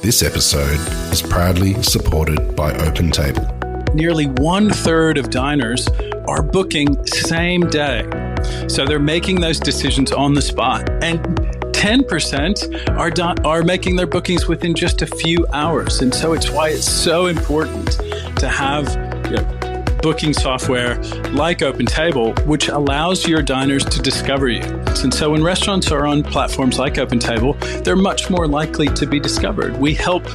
This episode is proudly supported by OpenTable. Nearly 1/3 of diners are booking same day. So they're making those decisions on the spot. And 10% are making their bookings within just a few hours. And so it's why it's so important to have booking software like OpenTable, which allows your diners to discover you. And so when restaurants are on platforms like OpenTable, they're much more likely to be discovered. We help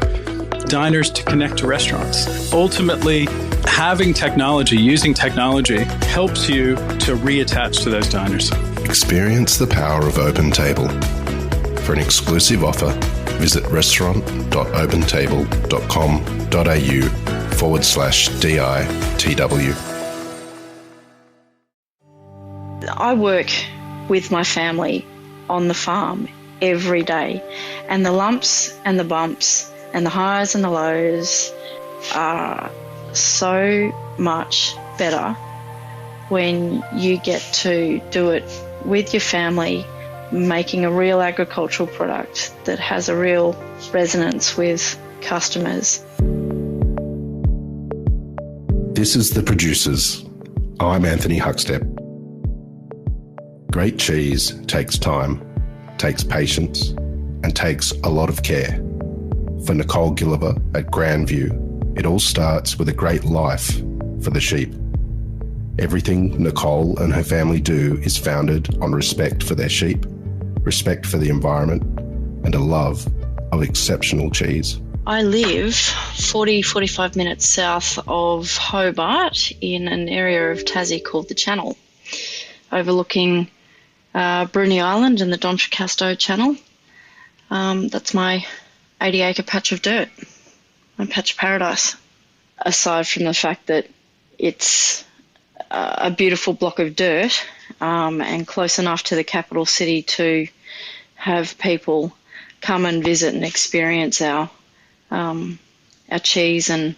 diners to connect to restaurants. Ultimately, having technology, using technology, helps you to reattach to those diners. Experience the power of OpenTable. For an exclusive offer, visit restaurant.opentable.com.au/DITW. I work with my family on the farm every day, and the lumps and the bumps and the highs and the lows are so much better when you get to do it with your family, making a real agricultural product that has a real resonance with customers. This is The Producers. I'm Anthony Huckstep. Great cheese takes time, takes patience, and takes a lot of care. For Nicole Gilliver at Grandvewe, it all starts with a great life for the sheep. Everything Nicole and her family do is founded on respect for their sheep, respect for the environment, and a love of exceptional cheese. I live 45 minutes south of Hobart in an area of Tassie called the Channel, overlooking Bruny Island and the D'Entrecasteaux Channel. That's my 80-acre patch of dirt, my patch of paradise. Aside from the fact that it's a beautiful block of dirt and close enough to the capital city to have people come and visit and experience our cheese and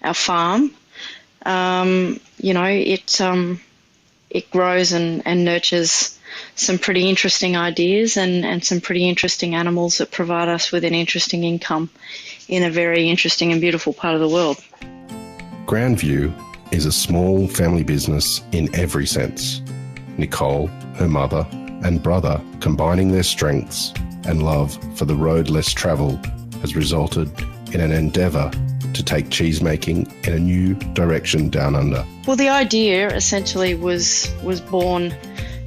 our farm, it grows and nurtures some pretty interesting ideas and some pretty interesting animals that provide us with an interesting income in a very interesting and beautiful part of the world. Grandvewe is a small family business in every sense. Nicole, her mother, and brother combining their strengths and love for the road less travelled has resulted in an endeavour to take cheesemaking in a new direction down under. Well, the idea essentially was born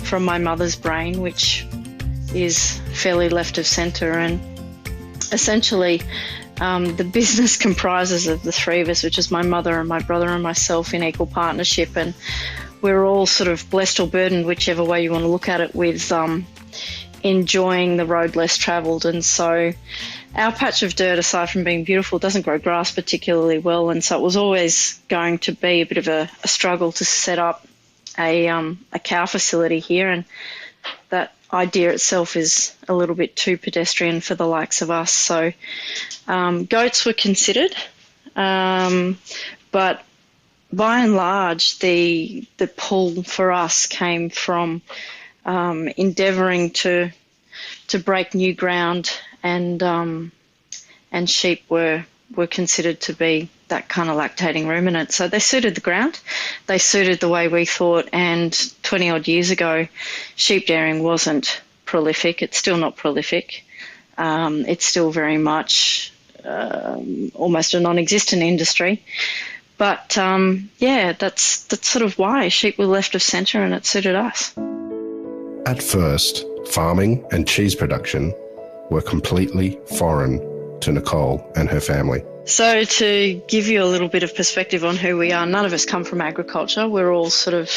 from my mother's brain, which is fairly left of centre, and essentially the business comprises of the three of us, which is my mother and my brother and myself in equal partnership, and we're all sort of blessed or burdened, whichever way you want to look at it, with enjoying the road less travelled. And so our patch of dirt, aside from being beautiful, doesn't grow grass particularly well, and so it was always going to be a bit of a struggle to set up a cow facility here, and that idea itself is a little bit too pedestrian for the likes of us. So goats were considered, but by and large the pull for us came from endeavouring to break new ground, and sheep were considered to be that kind of lactating ruminant. So they suited the ground, they suited the way we thought, and 20 odd years ago sheep dairying wasn't prolific. It's still not prolific. It's still very much almost a non-existent industry. But that's sort of why sheep were left of centre, and it suited us. At first, farming and cheese production were completely foreign to Nicole and her family. So to give you a little bit of perspective on who we are, none of us come from agriculture. We're all sort of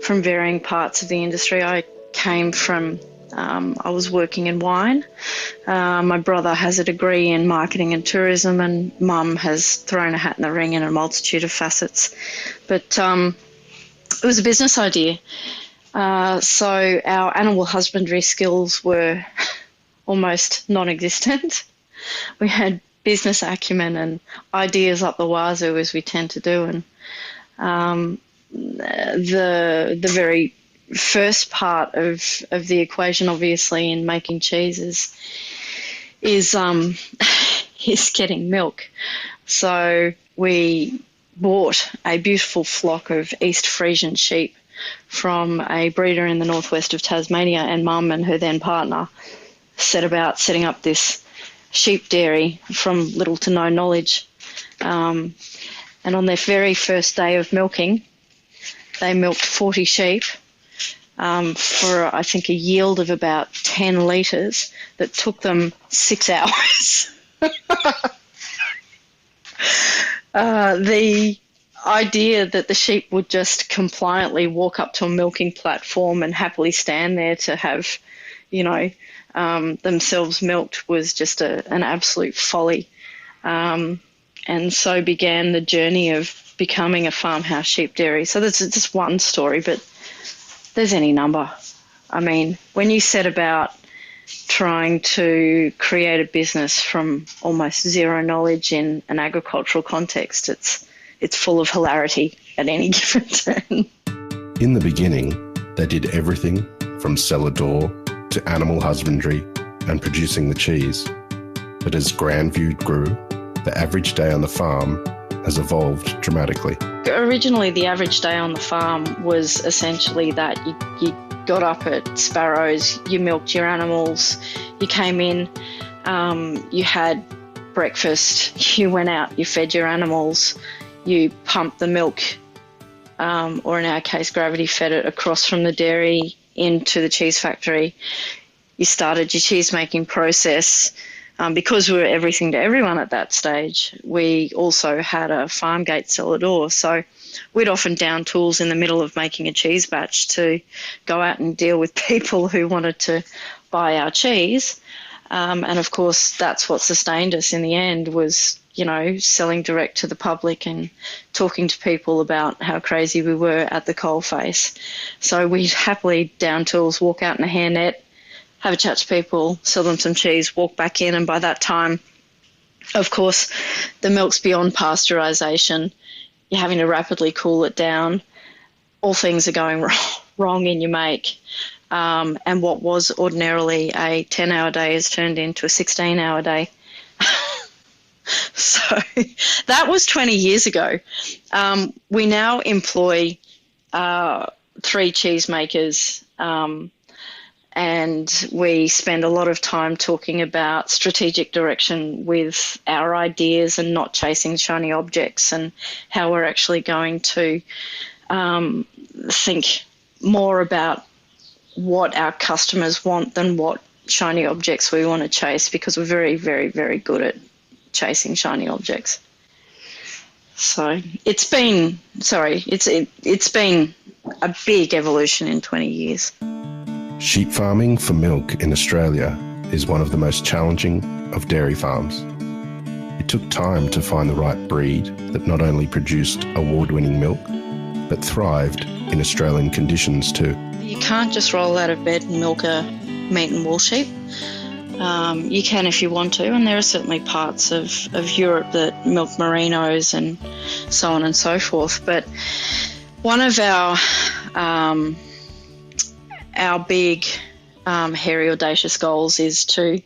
from varying parts of the industry. I came from, I was working in wine. My brother has a degree in marketing and tourism, and Mum has thrown a hat in the ring in a multitude of facets. But it was a business idea. So our animal husbandry skills were almost non-existent. We had business acumen and ideas up the wazoo, as we tend to do, and the very first part of the equation, obviously, in making cheeses is is getting milk. So we bought a beautiful flock of East Frisian sheep from a breeder in the northwest of Tasmania, and Mum and her then partner set about setting up this sheep dairy from little to no knowledge. And on their very first day of milking, they milked 40 sheep for, I think, a yield of about 10 litres that took them 6 hours. The idea that the sheep would just compliantly walk up to a milking platform and happily stand there to have, themselves milked was just an absolute folly. And so began the journey of becoming a farmhouse sheep dairy. So that's just one story, but there's any number. I mean, when you set about trying to create a business from almost zero knowledge in an agricultural context, it's full of hilarity at any given turn. In the beginning, they did everything from cellar door to animal husbandry and producing the cheese. But as Grandvewe grew, the average day on the farm has evolved dramatically. Originally, the average day on the farm was essentially that you got up at Sparrows, you milked your animals, you came in, you had breakfast, you went out, you fed your animals, you pumped the milk, or in our case, gravity fed it across from the dairy into the cheese factory. You started your cheese making process. Because we were everything to everyone at that stage, we also had a farm gate cellar door. So we'd often down tools in the middle of making a cheese batch to go out and deal with people who wanted to buy our cheese. And of course, that's what sustained us in the end was, selling direct to the public and talking to people about how crazy we were at the coalface. So we'd happily down tools, walk out in a hairnet, have a chat to people, sell them some cheese, walk back in, and by that time, of course, the milk's beyond pasteurisation. You're having to rapidly cool it down. All things are going wrong in your make. And what was ordinarily a 10-hour day has turned into a 16-hour day. So that was 20 years ago. We now employ 3 cheesemakers, and we spend a lot of time talking about strategic direction with our ideas and not chasing shiny objects, and how we're actually going to think more about what our customers want than what shiny objects we want to chase, because we're very, very, very good at chasing shiny objects. So it's been a big evolution in 20 years. Sheep farming for milk in Australia is one of the most challenging of dairy farms. It took time to find the right breed that not only produced award-winning milk, but thrived in Australian conditions too. You can't just roll out of bed and milk a meat and wool sheep. You can if you want to, and there are certainly parts of Europe that milk merinos and so on and so forth. But one of our big, hairy, audacious goals is to,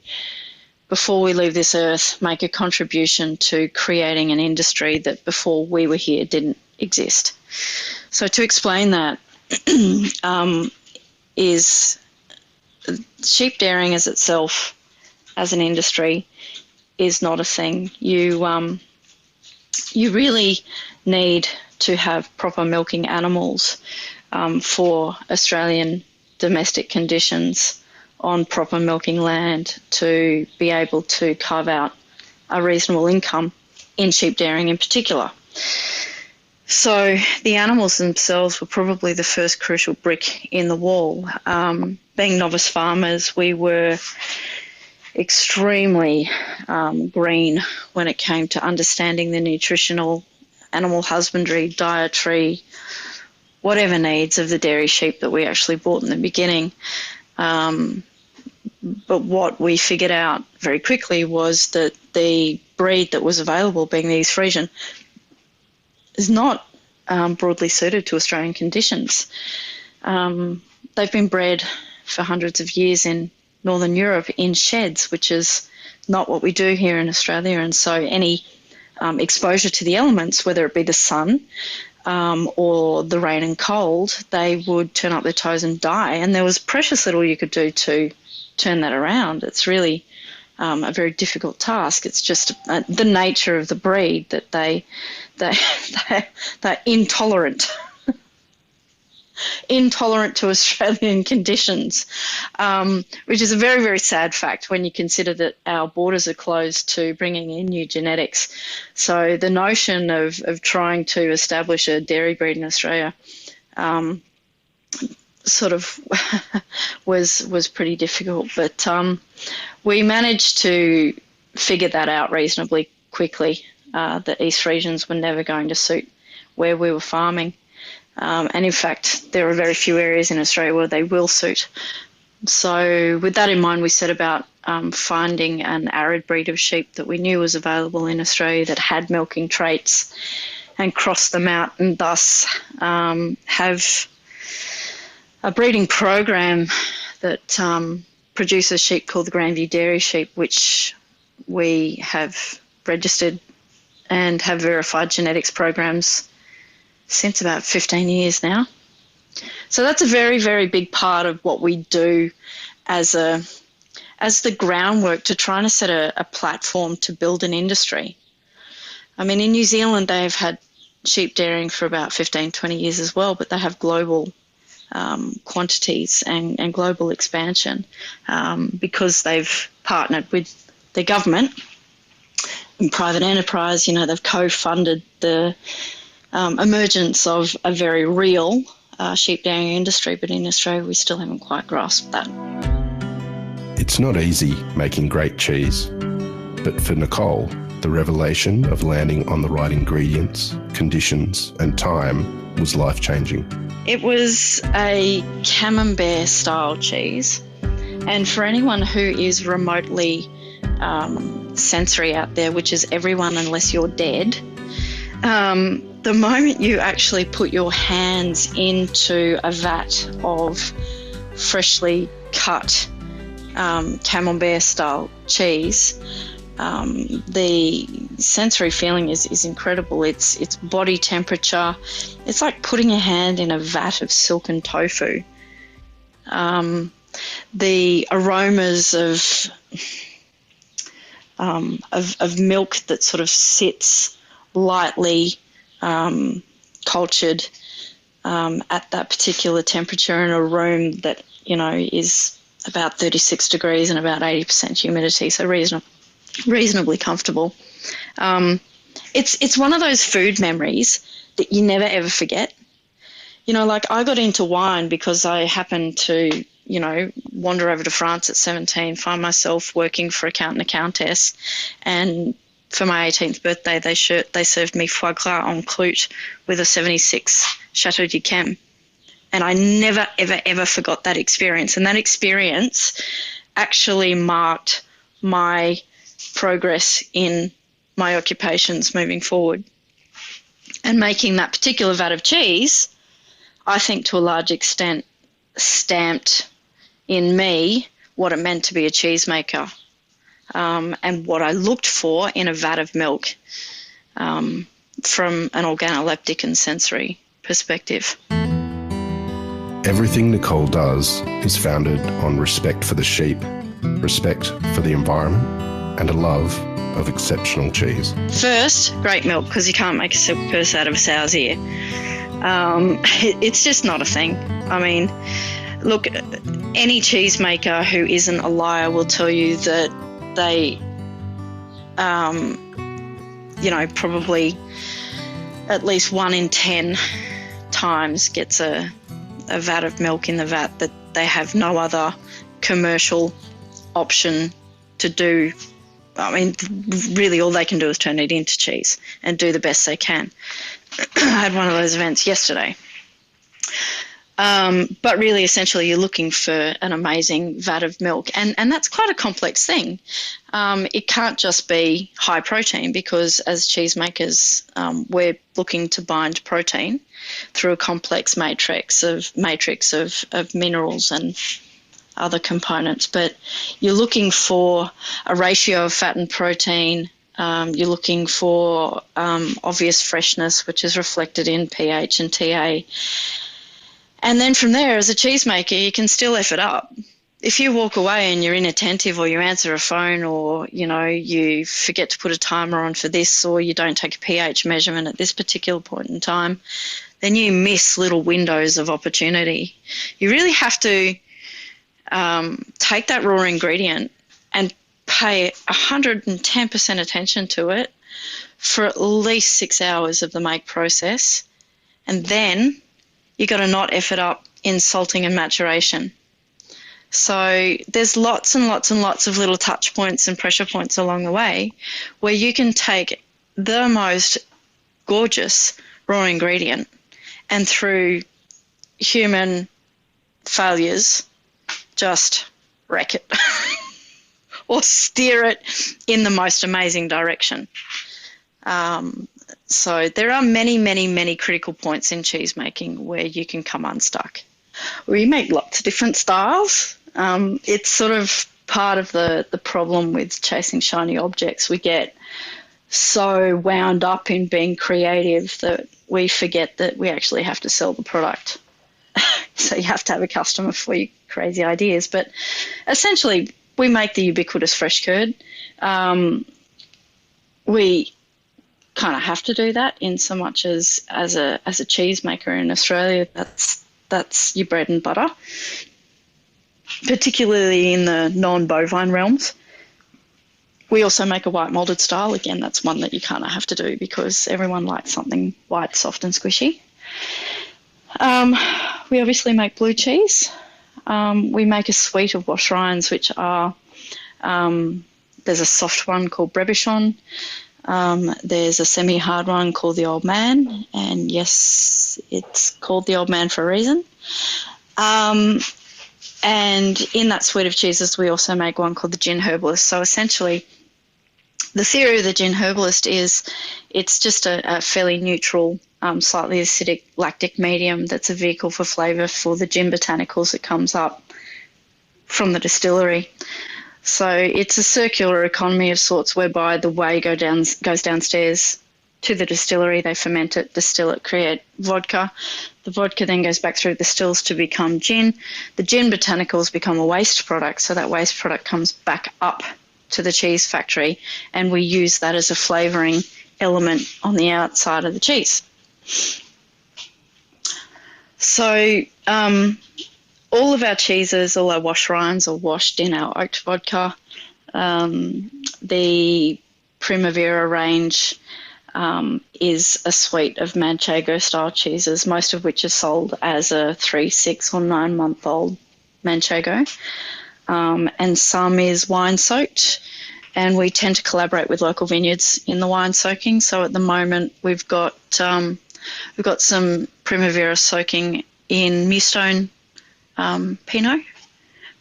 before we leave this earth, make a contribution to creating an industry that before we were here didn't exist. So to explain that, is sheep dairying as itself, as an industry, is not a thing. You really need to have proper milking animals for Australian domestic conditions on proper milking land to be able to carve out a reasonable income in sheep dairying in particular. So the animals themselves were probably the first crucial brick in the wall. Being novice farmers, we were extremely green when it came to understanding the nutritional, animal husbandry, dietary, whatever needs of the dairy sheep that we actually bought in the beginning. But what we figured out very quickly was that the breed that was available, being the East Frisian, is not broadly suited to Australian conditions. They've been bred for hundreds of years in Northern Europe in sheds, which is not what we do here in Australia. And so any exposure to the elements, whether it be the sun or the rain and cold, they would turn up their toes and die. And there was precious little you could do to turn that around. It's really a very difficult task. It's just the nature of the breed that they're intolerant. Intolerant to Australian conditions, which is a very, very sad fact when you consider that our borders are closed to bringing in new genetics. So the notion of trying to establish a dairy breed in Australia sort of was pretty difficult. But we managed to figure that out reasonably quickly, that East Friesians were never going to suit where we were farming. And in fact, there are very few areas in Australia where they will suit. So with that in mind, we set about finding an arid breed of sheep that we knew was available in Australia that had milking traits, and cross them out, and thus have a breeding program that produces sheep called the Grandvewe dairy sheep, which we have registered and have verified genetics programs since about 15 years now. So that's a very, very big part of what we do as the groundwork to trying to set a platform to build an industry. I mean, in New Zealand, they've had sheep dairying for about 15, 20 years as well, but they have global quantities and global expansion because they've partnered with the government and private enterprise. You know, they've co-funded the emergence of a very real sheep dairying industry, but in Australia we still haven't quite grasped that. It's not easy making great cheese, but for Nicole, the revelation of landing on the right ingredients, conditions and time was life-changing. It was a camembert style cheese, and for anyone who is remotely sensory out there, which is everyone unless you're dead, the moment you actually put your hands into a vat of freshly cut camembert style cheese, the sensory feeling is incredible. It's body temperature. It's like putting your hand in a vat of silken tofu. The aromas of milk that sort of sits lightly cultured at that particular temperature in a room that, you know, is about 36 degrees and about 80% humidity, so reasonably comfortable. It's one of those food memories that you never ever forget. You know, like I got into wine because I happened to, you know, wander over to France at 17, find myself working for a count and a countess, and for my 18th birthday, they served me foie gras en croûte with a 76 Chateau d'Yquem. And I never, ever, ever forgot that experience. And that experience actually marked my progress in my occupations moving forward. And making that particular vat of cheese, I think to a large extent, stamped in me what it meant to be a cheesemaker. And what I looked for in a vat of milk from an organoleptic and sensory perspective. Everything Nicole does is founded on respect for the sheep, respect for the environment, and a love of exceptional cheese. First, great milk, because you can't make a silk purse out of a sow's ear. It's just not a thing. I mean, look, any cheesemaker who isn't a liar will tell you that they, you know, probably at least 1 in 10 times gets a vat of milk in the vat that they have no other commercial option to do. I mean, really all they can do is turn it into cheese and do the best they can. I had one of those events yesterday. But really, essentially, you're looking for an amazing vat of milk. And that's quite a complex thing. It can't just be high protein, because as cheesemakers, we're looking to bind protein through a complex matrix of minerals and other components, but you're looking for a ratio of fat and protein. You're looking for obvious freshness, which is reflected in pH and TA. And then from there, as a cheesemaker, you can still F it up. If you walk away and you're inattentive, or you answer a phone, or, you forget to put a timer on for this, or you don't take a pH measurement at this particular point in time, then you miss little windows of opportunity. You really have to take that raw ingredient and pay 110% attention to it for at least 6 hours of the make process. And then you got to not F it up in salting and maturation. So there's lots and lots and lots of little touch points and pressure points along the way where you can take the most gorgeous raw ingredient and through human failures just wreck it or steer it in the most amazing direction. So there are many, many, many critical points in cheese making where you can come unstuck. We make lots of different styles. It's sort of part of the problem with chasing shiny objects. We get so wound up in being creative that we forget that we actually have to sell the product. So you have to have a customer for your crazy ideas. But essentially, we make the ubiquitous fresh curd. We kind of have to do that in so much as a cheese maker in Australia. That's your bread and butter, particularly in the non-bovine realms. We also make a white moulded style. Again, that's one that you kind of have to do because everyone likes something white, soft and squishy. We obviously make blue cheese. We make a suite of wash rinds, which are, there's a soft one called Brebichon. There's a semi-hard one called the Old Man. And yes, it's called the Old Man for a reason. And in that suite of cheeses, we also make one called the Gin Herbalist. So essentially, the theory of the Gin Herbalist is it's just a fairly neutral, slightly acidic lactic medium that's a vehicle for flavour for the gin botanicals that comes up from the distillery. So it's a circular economy of sorts whereby the whey goes downstairs to the distillery, they ferment it, distill it, create vodka. The vodka then goes back through the stills to become gin. The gin botanicals become a waste product, so that waste product comes back up to the cheese factory, and we use that as a flavouring element on the outside of the cheese. So all of our cheeses, all our wash rinds are washed in our oaked vodka. The Primavera range is a suite of Manchego-style cheeses, most of which are sold as a 3, 6 or 9 month old Manchego. And some is wine soaked, and we tend to collaborate with local vineyards in the wine soaking. So at the moment we've got some Primavera soaking in Mewstone Pinot,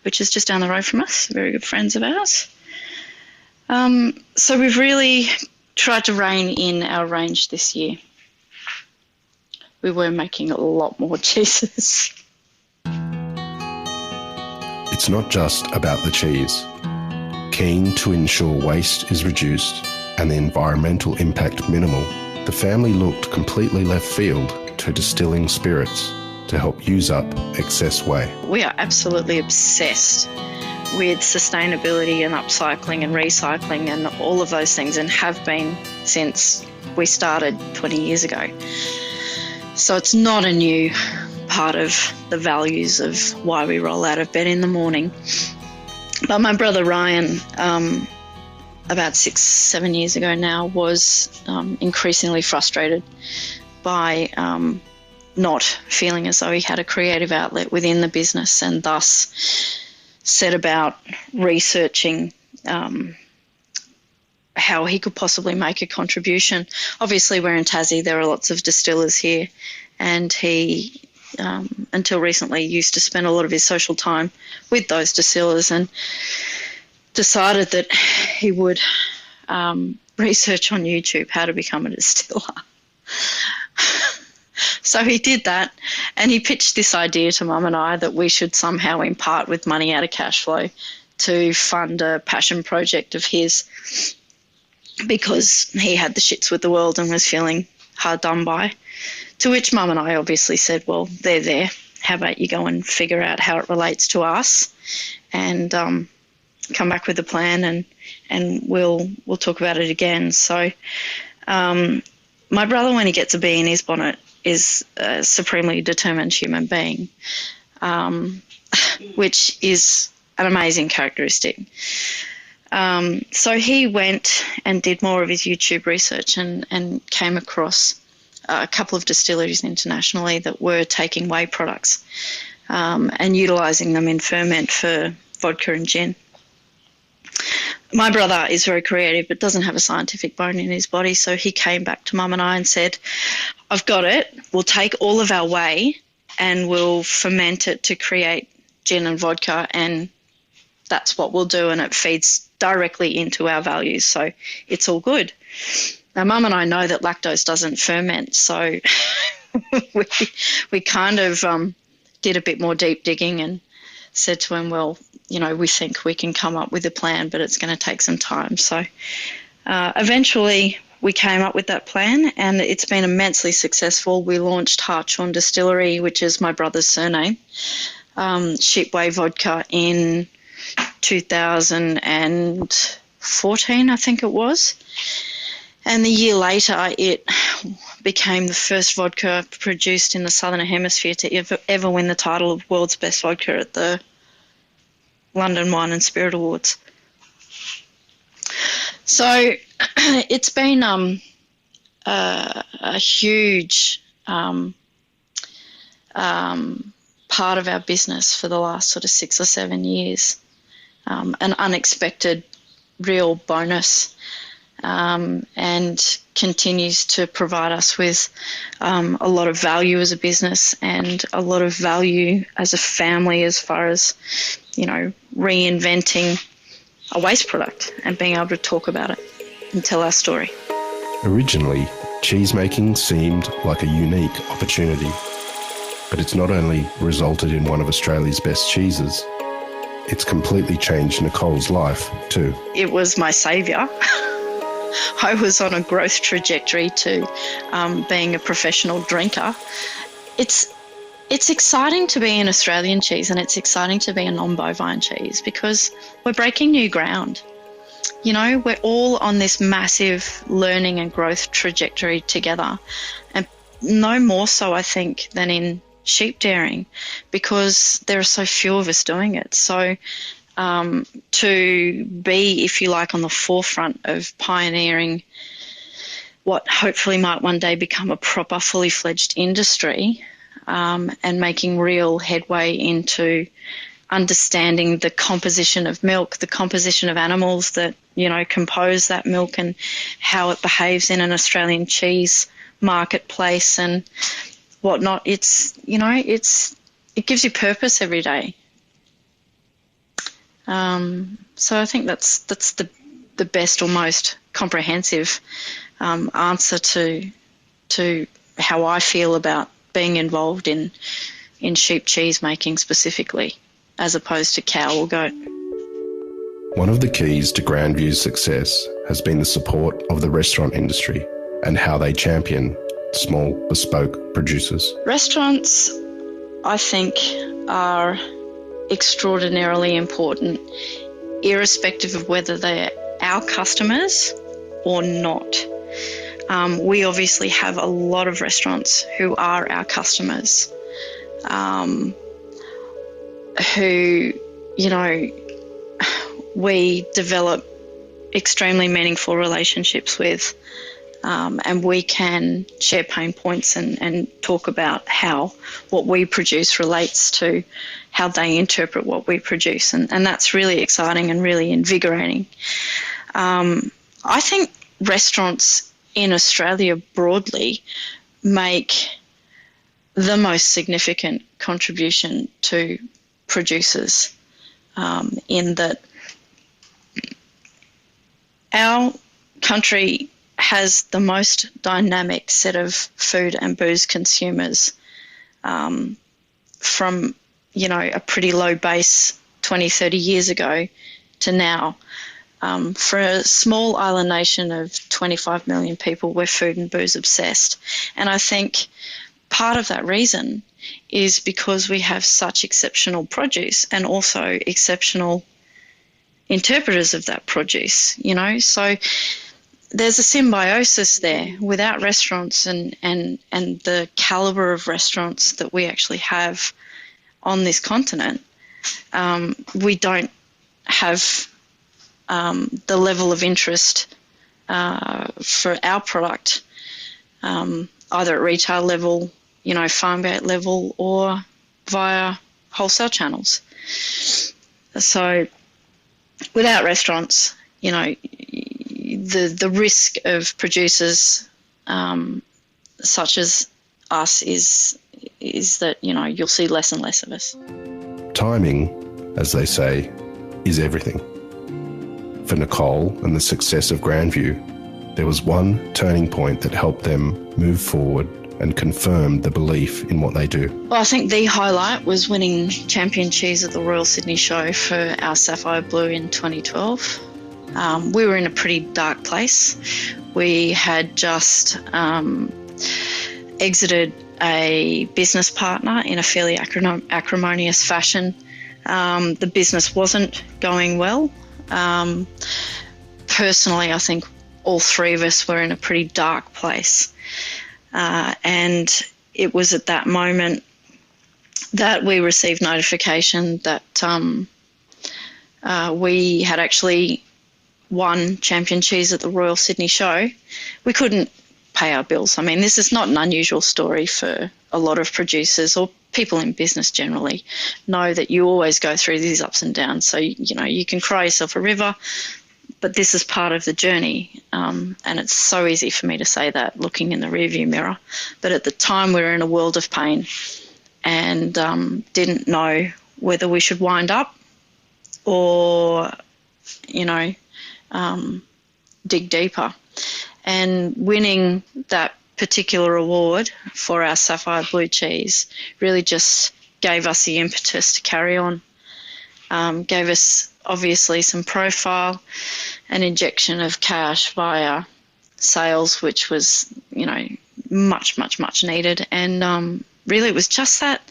which is just down the road from us, very good friends of ours. So we've really tried to rein in our range this year. We were making a lot more cheeses. It's not just about the cheese. Keen to ensure waste is reduced and the environmental impact minimal, the family looked completely left field to distilling spirits to help use up excess whey. We are absolutely obsessed with sustainability and upcycling and recycling and all of those things, and have been since we started 20 years ago. So it's not a new part of the values of why we roll out of bed in the morning. But my brother Ryan, about 6-7 years ago now, was increasingly frustrated by not feeling as though he had a creative outlet within the business, and thus set about researching how he could possibly make a contribution. Obviously, we're in Tassie, there are lots of distillers here, and he, until recently, used to spend a lot of his social time with those distillers, and decided that he would research on YouTube how to become a distiller. So he did that, and he pitched this idea to Mum and I that we should somehow impart with money out of cash flow to fund a passion project of his, because he had the shits with the world and was feeling hard done by. To which Mum and I obviously said, well, they're there. How about you go and figure out how it relates to us, and come back with a plan, and we'll talk about it again. So my brother, when he gets a bee in his bonnet, is a supremely determined human being, which is an amazing characteristic. So he went and did more of his YouTube research and came across a couple of distilleries internationally that were taking whey products and utilising them in ferment for vodka and gin. My brother is very creative but doesn't have a scientific bone in his body, so he came back to Mum and I and said, I've got it. We'll take all of our whey and we'll ferment it to create gin and vodka, and that's what we'll do, and it feeds directly into our values, so it's all good. Now, Mum and I know that lactose doesn't ferment, so we kind of did a bit more deep digging and said to him, well, you know, we think we can come up with a plan, but it's going to take some time. So eventually we came up with that plan, and it's been immensely successful. We launched Hartshorn Distillery, which is my brother's surname, sheep whey vodka in 2014, I think it was. And the year later, it became the first vodka produced in the Southern Hemisphere to ever win the title of World's Best Vodka at the London Wine and Spirit Awards. So it's been a huge part of our business for the last sort of 6 or 7 years, an unexpected real bonus, and continues to provide us with a lot of value as a business and a lot of value as a family, as far as, you know, reinventing a waste product and being able to talk about it and tell our story. Originally, cheesemaking seemed like a unique opportunity, but it's not only resulted in one of Australia's best cheeses, it's completely changed Nicole's life too. It was my saviour. I was on a growth trajectory to being a professional drinker. It's exciting to be an Australian cheese, and it's exciting to be a non-bovine cheese, because we're breaking new ground. You know, we're all on this massive learning and growth trajectory together, and no more so, I think, than in sheep dairying, because there are so few of us doing it. So to be, if you like, on the forefront of pioneering what hopefully might one day become a proper, fully fledged industry, and making real headway into understanding the composition of milk, the composition of animals that, you know, compose that milk, and how it behaves in an Australian cheese marketplace and whatnot. It's, you know, it gives you purpose every day. So I think that's the best or most comprehensive answer to how I feel about being involved in sheep cheese making specifically, as opposed to cow or goat. One of the keys to Grandvewe's success has been the support of the restaurant industry and how they champion small bespoke producers. Restaurants, I think, are extraordinarily important, irrespective of whether they're our customers or not. We obviously have a lot of restaurants who are our customers, who, you know, we develop extremely meaningful relationships with, and we can share pain points and talk about how what we produce relates to how they interpret what we produce. And that's really exciting and really invigorating. I think restaurants in Australia broadly make the most significant contribution to producers, in that our country has the most dynamic set of food and booze consumers from, a pretty low base 20, 30 years ago to now. For a small island nation of 25 million people, we're food and booze obsessed. And I think part of that reason is because we have such exceptional produce and also exceptional interpreters of that produce, So there's a symbiosis there. Without restaurants and the calibre of restaurants that we actually have on this continent, we don't have the level of interest for our product, either at retail level, farm gate level, or via wholesale channels. So without restaurants, the risk of producers such as us is that, you'll see less and less of us. Timing, as they say, is everything. For Nicole and the success of Grandvewe, there was one turning point that helped them move forward and confirmed the belief in what they do. Well, I think the highlight was winning Champion Cheese at the Royal Sydney Show for our Sapphire Blue in 2012. We were in a pretty dark place. We had just exited a business partner in a fairly acrimonious fashion. The business wasn't going well. Personally, I think all three of us were in a pretty dark place. And it was at that moment that we received notification that we had actually won Champion Cheese at the Royal Sydney Show. We couldn't pay our bills. I mean, this is not an unusual story for a lot of producers or people in business generally. Know that you always go through these ups and downs. So, you can cry yourself a river, but this is part of the journey. And it's so easy for me to say that looking in the rearview mirror. But at the time, we were in a world of pain and didn't know whether we should wind up or, dig deeper. And winning that particular award for our Sapphire Blue cheese really just gave us the impetus to carry on. Gave us obviously some profile, an injection of cash via sales, which was, much needed. And really it was just that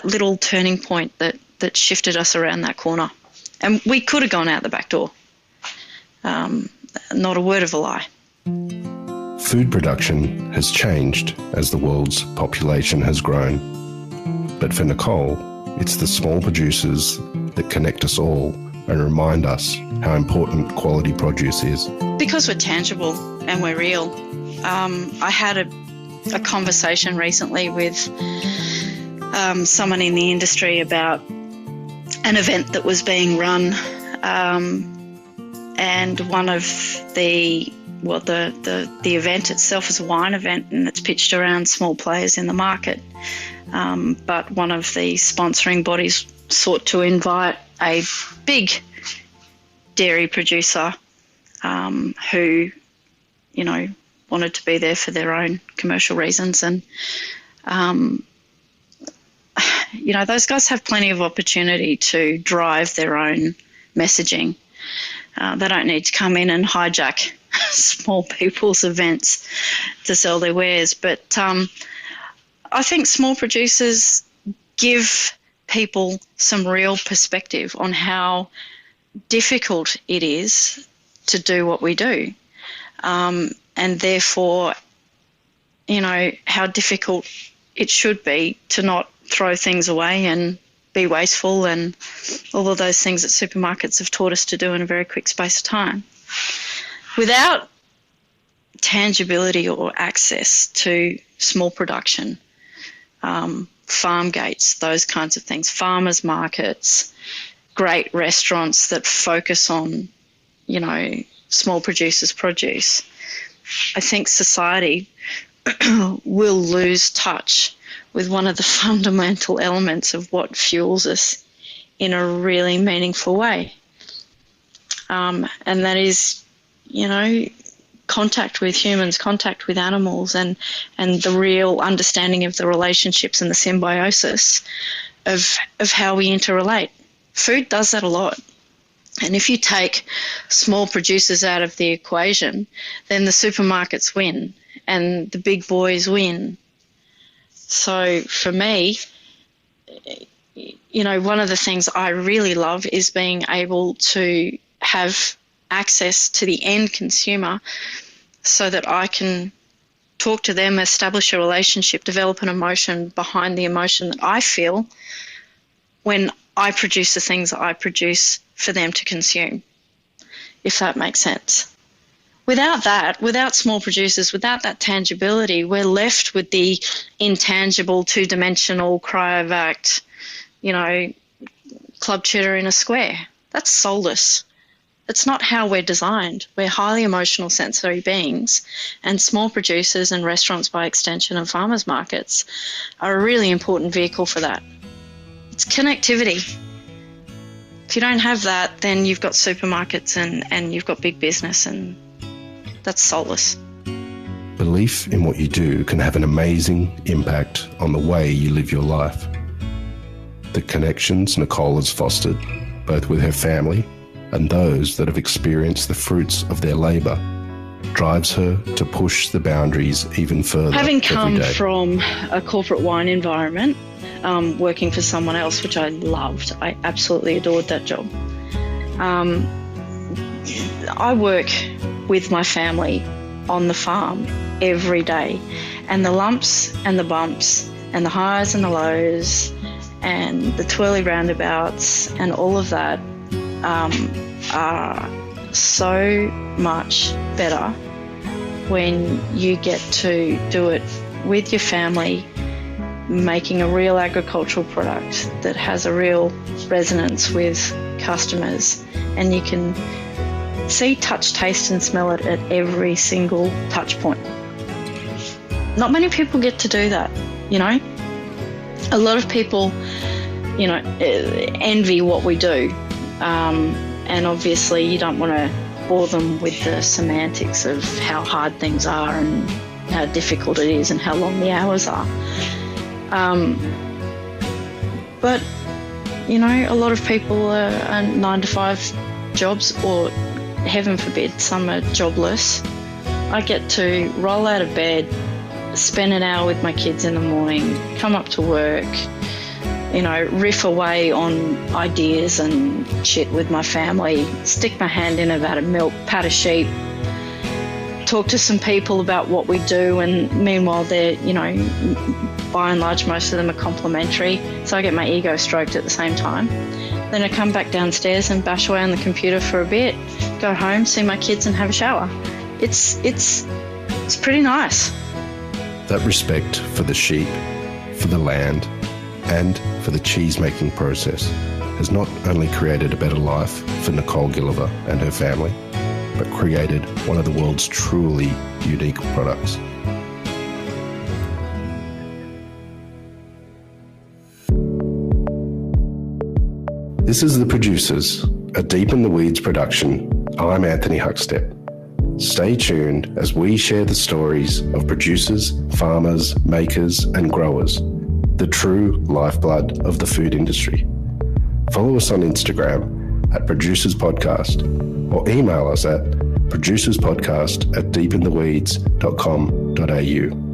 little turning point that shifted us around that corner. And we could have gone out the back door. Not a word of a lie. Food production has changed as the world's population has grown. But for Nicole, it's the small producers that connect us all and remind us how important quality produce is. Because we're tangible and we're real. I had a conversation recently with someone in the industry about an event that was being run, and one of the event itself is a wine event and it's pitched around small players in the market. But one of the sponsoring bodies sought to invite a big dairy producer who, wanted to be there for their own commercial reasons. And, those guys have plenty of opportunity to drive their own messaging. They don't need to come in and hijack small people's events to sell their wares. But I think small producers give people some real perspective on how difficult it is to do what we do. And therefore, how difficult it should be to not throw things away and be wasteful and all of those things that supermarkets have taught us to do in a very quick space of time. Without tangibility or access to small production, farm gates, those kinds of things, farmers markets, great restaurants that focus on, small producers' produce, I think society will lose touch with one of the fundamental elements of what fuels us in a really meaningful way. And that is, contact with humans, contact with animals, and the real understanding of the relationships and the symbiosis of how we interrelate. Food does that a lot. And if you take small producers out of the equation, then the supermarkets win and the big boys win. So for me, one of the things I really love is being able to have access to the end consumer so that I can talk to them, establish a relationship, develop an emotion behind the emotion that I feel when I produce the things that I produce for them to consume, if that makes sense. Without that, without small producers, without that tangibility, we're left with the intangible, two-dimensional, cryovac, club cheddar in a square. That's soulless. It's not how we're designed. We're highly emotional sensory beings, and small producers and restaurants by extension and farmers markets are a really important vehicle for that. It's connectivity. If you don't have that, then you've got supermarkets and you've got big business, and that's soulless. Belief in what you do can have an amazing impact on the way you live your life. The connections Nicole has fostered, both with her family and those that have experienced the fruits of their labour, drives her to push the boundaries even further. Having come from a corporate wine environment, working for someone else, which I loved, I absolutely adored that job. I work with my family on the farm every day, and the lumps and the bumps and the highs and the lows and the twirly roundabouts and all of that are so much better when you get to do it with your family, making a real agricultural product that has a real resonance with customers, and you can see, touch, taste and smell it at every single touch point. Not many people get to do that, A lot of people, envy what we do. And obviously you don't want to bore them with the semantics of how hard things are and how difficult it is and how long the hours are. But, a lot of people are 9-to-5 jobs, or heaven forbid, some are jobless. I get to roll out of bed, spend an hour with my kids in the morning, come up to work, riff away on ideas and shit with my family, stick my hand in a vat of milk, pat a sheep, talk to some people about what we do, and meanwhile they're, by and large, most of them are complimentary, so I get my ego stroked at the same time. Then I come back downstairs and bash away on the computer for a bit, go home, see my kids and have a shower. It's pretty nice. That respect for the sheep, for the land, and for the cheese-making process has not only created a better life for Nicole Gilliver and her family, but created one of the world's truly unique products. This is The Producers, a Deep in the Weeds production. I'm Anthony Huckstep. Stay tuned as we share the stories of producers, farmers, makers, and growers, the true lifeblood of the food industry. Follow us on Instagram at Producers Podcast, or email us at producerspodcast@deepintheweeds.com.au.